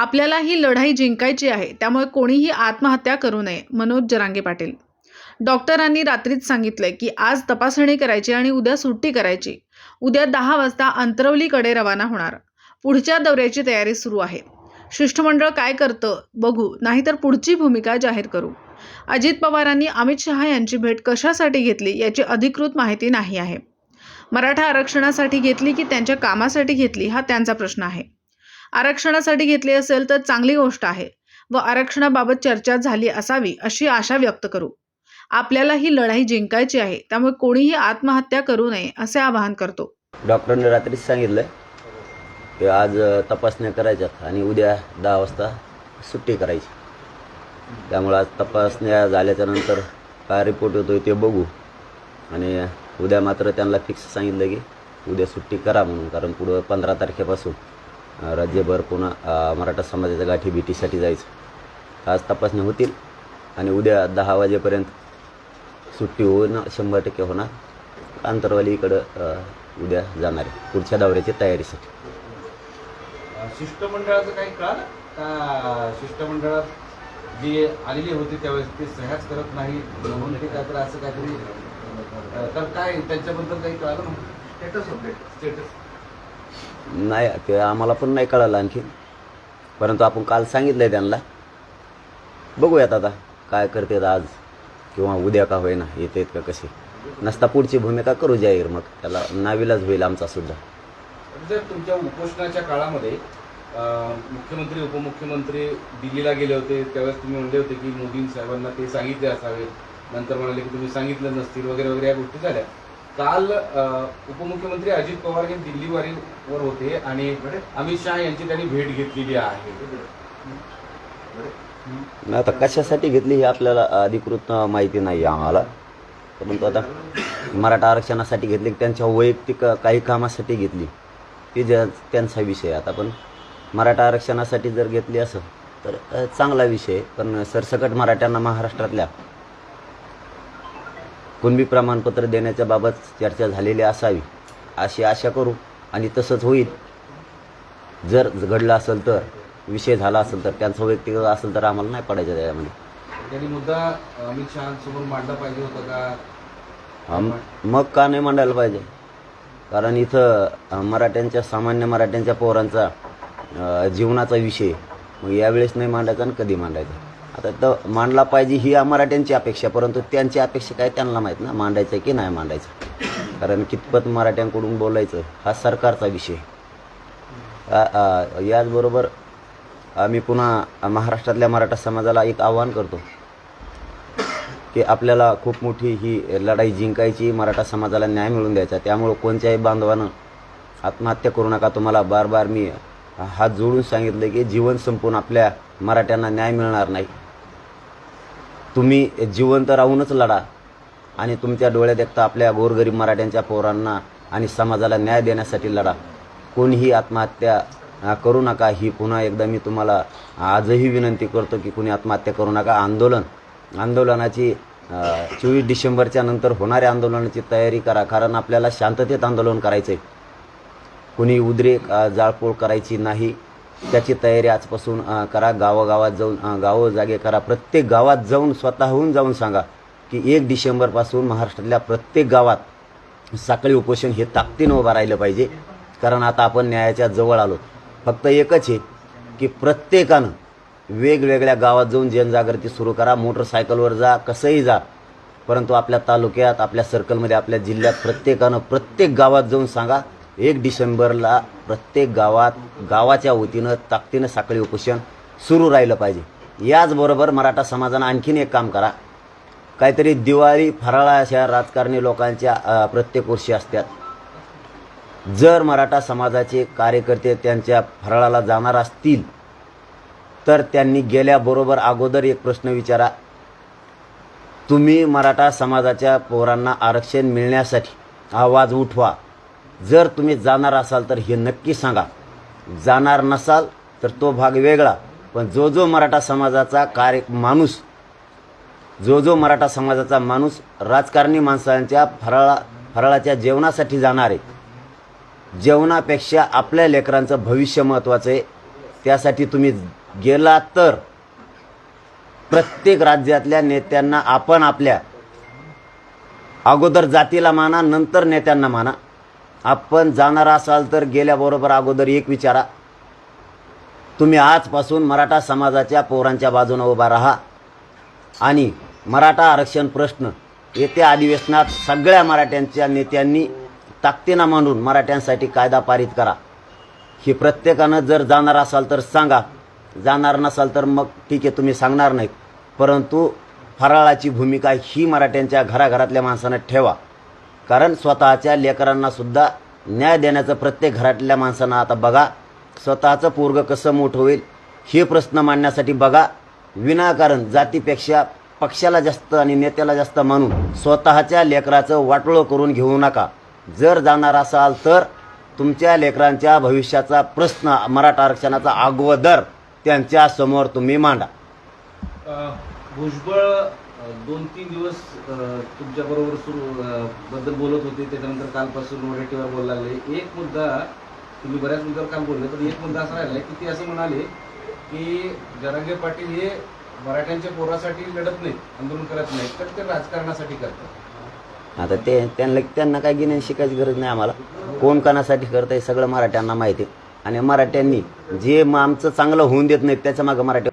आपल्याला ही लढाई जिंकायची आहे, त्यामुळे कोणीही आत्महत्या करू नये. मनोज जरांगे पाटील. डॉक्टरांनी रात्रीच सांगितलंय की आज तपासणी करायची आणि उद्या सुट्टी करायची. उद्या 10 वाजता अंतरवलीकडे रवाना होणार. पुढच्या दौऱ्याची तयारी सुरू आहे. शिष्टमंडळ काय करतं बघू, नाहीतर पुढची भूमिका जाहीर करू. अजित पवारांनी अमित शहा यांची भेट कशासाठी घेतली याची अधिकृत माहिती नाही आहे. मराठा आरक्षणासाठी घेतली की त्यांच्या कामासाठी घेतली हा त्यांचा प्रश्न आहे. आरक्षणासाठी घेतली असेल तर चांगली गोष्ट आहे व आरक्षणाबाबत चर्चा झाली असावी अशी आशा व्यक्त करू. आपल्याला ही लढाई जिंकायची आहे, त्यामुळे कोणीही आत्महत्या करू नये असे आवाहन करतो. डॉक्टरांनी रात्रीच सांगितलं की आज तपासण्या करायच्यात आणि उद्या 10 वाजता सुट्टी करायची. त्यामुळे आज तपासण्या झाल्याच्या नंतर काय रिपोर्ट येतोय ते बघू आणि उद्या मात्र त्यांना फिक्स सांगितलं की उद्या सुट्टी करा म्हणून, कारण पुढं 15 तारखेपासून राज्यभर पुन्हा मराठा समाजाच्या गाठी भेटीसाठी जायचं. आज तपासण्या होतील आणि उद्या 10 वाजेपर्यंत सुट्टी होऊन 100% होणार. अंतरवालीकडं उद्या जाणार आहे पुढच्या दौऱ्याची तयारीसाठी. शिष्टमंडळाचं काही कळालं का? शिष्टमंडळात जे आलेले होते त्यावेळेस ते सह्याच करत नाही म्हणून ते काहीतरी असं काहीतरी, तर काय त्यांच्याबद्दल काही कळालं ना? स्टेटस नाही, ते आम्हाला पण नाही कळालं आणखी, परंतु आपण काल सांगितलं आहे त्यांना. बघूयात आता काय करतात आज किंवा उद्या का होईना येतात का कसे. नसता पुढची भूमिका करू जाहीर, मग त्याला नाविलाज होईल आमचा सुद्धा. जर तुमच्या उपोषणाच्या काळामध्ये मुख्यमंत्री उपमुख्यमंत्री दिल्लीला गेले होते त्यावेळेस तुम्ही म्हणले होते की मोदी साहेबांना ते सांगितले असावे, नंतर म्हणाले की तुम्ही सांगितलं नसतील वगैरे वगैरे या गोष्टी झाल्या. काल उपमुख्यमंत्री अजित पवार हे दिल्लीवर होते आणि अमित शहा यांची त्यांनी भेट घेतलेली आहे. आता कशासाठी घेतली ही आपल्याला अधिकृत माहिती नाही आम्हाला, परंतु आता मराठा आरक्षणासाठी घेतली, त्यांच्या वैयक्तिक काही कामासाठी घेतली ती त्यांचा विषय. आता पण मराठा आरक्षणासाठी जर घेतली असं तर चांगला विषय, पण सरसकट मराठ्यांना महाराष्ट्रातल्या कुणबी प्रमाणपत्र देण्याच्या बाबत चर्चा झालेली असावी अशी आशा करू आणि तसंच होईल. जर घडलं असेल तर, विषय झाला असेल तर, त्यांचा वैयक्तिक असेल तर आम्हाला नाही पडायचं त्याच्यामध्ये. त्यांनी मुद्दा अमित शहांसमोर मांडला पाहिजे होता का? मग का नाही मांडायला पाहिजे? कारण इथं मराठ्यांच्या, सामान्य मराठ्यांच्या पोरांचा जीवनाचा विषय मग यावेळेस नाही मांडायचा आणि कधी मांडायचा. आता तर मांडला पाहिजे ही मराठ्यांची अपेक्षा, परंतु त्यांची अपेक्षा काय त्यांना माहीत ना, मांडायचं की नाही मांडायचं. कारण कितपत मराठ्यांकडून बोलायचं हा सरकारचा विषय. याचबरोबर आम्ही पुन्हा महाराष्ट्रातल्या मराठा समाजाला एक आव्हान करतो की आपल्याला खूप मोठी ही लढाई जिंकायची, मराठा समाजाला न्याय मिळवून द्यायचा. त्यामुळं कोणत्याही बांधवानं आत्महत्या करू नका. तुम्हाला बार बार मी हात जोडून सांगितलं की जीवन संपून आपल्या मराठ्यांना न्याय मिळणार नाही. तुम्ही जिवंत राहूनच लढा आणि तुमच्या डोळ्यात देखता आपल्या गोरगरीब मराठ्यांच्या पोरांना आणि समाजाला न्याय देण्यासाठी लढा. कोणीही आत्महत्या करू नका ही पुन्हा एकदा मी तुम्हाला आजही विनंती करतो की कुणी आत्महत्या करू नका. आंदोलनाची 24 डिसेंबरच्या नंतर होणाऱ्या आंदोलनाची तयारी करा, कारण आपल्याला शांततेत आंदोलन करायचं आहे. कुणी उद्रेक जाळपोळ करायची नाही, त्याची तयारी आजपासून करा. गावागावात जाऊन गावोजागे करा. प्रत्येक गावात जाऊन स्वतःहून जाऊन सांगा की 1 डिसेंबरपासून महाराष्ट्रातल्या प्रत्येक गावात साखळी उपोषण हे ताकदीनं उभं राहिलं पाहिजे. कारण आता आपण न्यायाच्या जवळ आलो. फक्त एकच आहे की प्रत्येकानं वेगवेगळ्या गावात जाऊन जनजागृती सुरू करा. मोटरसायकलवर जा, कसंही जा, परंतु आपल्या तालुक्यात, आपल्या सर्कलमध्ये, आपल्या जिल्ह्यात प्रत्येकानं प्रत्येक गावात जाऊन सांगा 1 डिसेंबरला प्रत्येक गावात गावाच्या वतीनं ताकदीनं साखळी उपोषण सुरू राहिलं पाहिजे. याचबरोबर मराठा समाजानं आणखीन एक काम करा. काहीतरी दिवाळी फराळा अशा राजकारणी लोकांच्या प्रत्येक वर्षी असतात. जर मराठा समाजाचे कार्यकर्ते त्यांच्या फराळाला जाणार असतील तर त्यांनी गेल्याबरोबर अगोदर एक प्रश्न विचारा. तुम्ही मराठा समाजाच्या पोरांना आरक्षण मिळण्यासाठी आवाज उठवा. जर तुम्ही जाणार असाल तर हे नक्की सांगा. जाणार नसाल तर तो भाग वेगळा, पण जो मराठा समाजाचा माणूस राजकारणी माणसांच्या फराळाच्या जेवणासाठी जाणार आहे. जेवणापेक्षा आपल्या लेकरांचं भविष्य महत्त्वाचं आहे. त्यासाठी तुम्ही गेला तर प्रत्येक राज्यातल्या नेत्यांना आपण आपल्या अगोदर जातीला माना, नंतर नेत्यांना माना. आपण जाणार असाल तर गेल्याबरोबर अगोदर एक विचारा, तुम्ही आजपासून मराठा समाजाच्या पोरांच्या बाजूने उभा राहा आणि मराठा आरक्षण प्रश्न येत्या अधिवेशनात सगळ्या मराठ्यांच्या नेत्यांनी ताकदीनं मांडून मराठ्यांसाठी कायदा पारित करा. ही प्रत्येकानं जर जाणार असाल तर सांगा, जाणार नसाल तर मग ठीक आहे, तुम्ही सांगणार नाहीत, परंतु फराळाची भूमिका ही मराठ्यांच्या घराघरातल्या माणसानं ठेवा. कारण स्वतःच्या लेकरांना सुद्धा न्याय देण्याचं प्रत्येक घरातल्या माणसानं आता बघा. स्वतःचं पोरगं कसं मोठं होईल हे प्रश्न मांडण्यासाठी बघा. विनाकारण जातीपेक्षा पक्षाला जास्त आणि नेत्याला जास्त मानून स्वतःच्या लेकराचं वाटोळं करून घेऊ नका. जर जाणार असाल तर तुमच्या लेकरांच्या भविष्याचा प्रश्न मराठा आरक्षणाचा अगोदर त्यांच्या समोर तुम्ही मांडा. भुजबळ 2-3 दिवस तुमच्याबरोबर बद्दल बोलत होते, त्याच्यानंतर कालपासून मराठीवर बोलायला लागले. एक मुद्दा, तुम्ही बऱ्याच मुद्द्यावर काल बोलले, तर एक मुद्दा असा राहिला की ते असं म्हणाले की जरांगे पाटील हे मराठ्यांच्या पोरासाठी लढत नाहीत, आंदोलन करत नाहीत, तर ते राजकारणासाठी करतात. आता त्यांना काय घेण्याची शिकायची गरज नाही. आम्हाला कोण कोणासाठी करतं हे सगळं मराठ्यांना माहिती आहे. आणि मराठ्यांनी जे आमचं चांगलं होऊन देत नाहीत त्याच्या मागं मराठी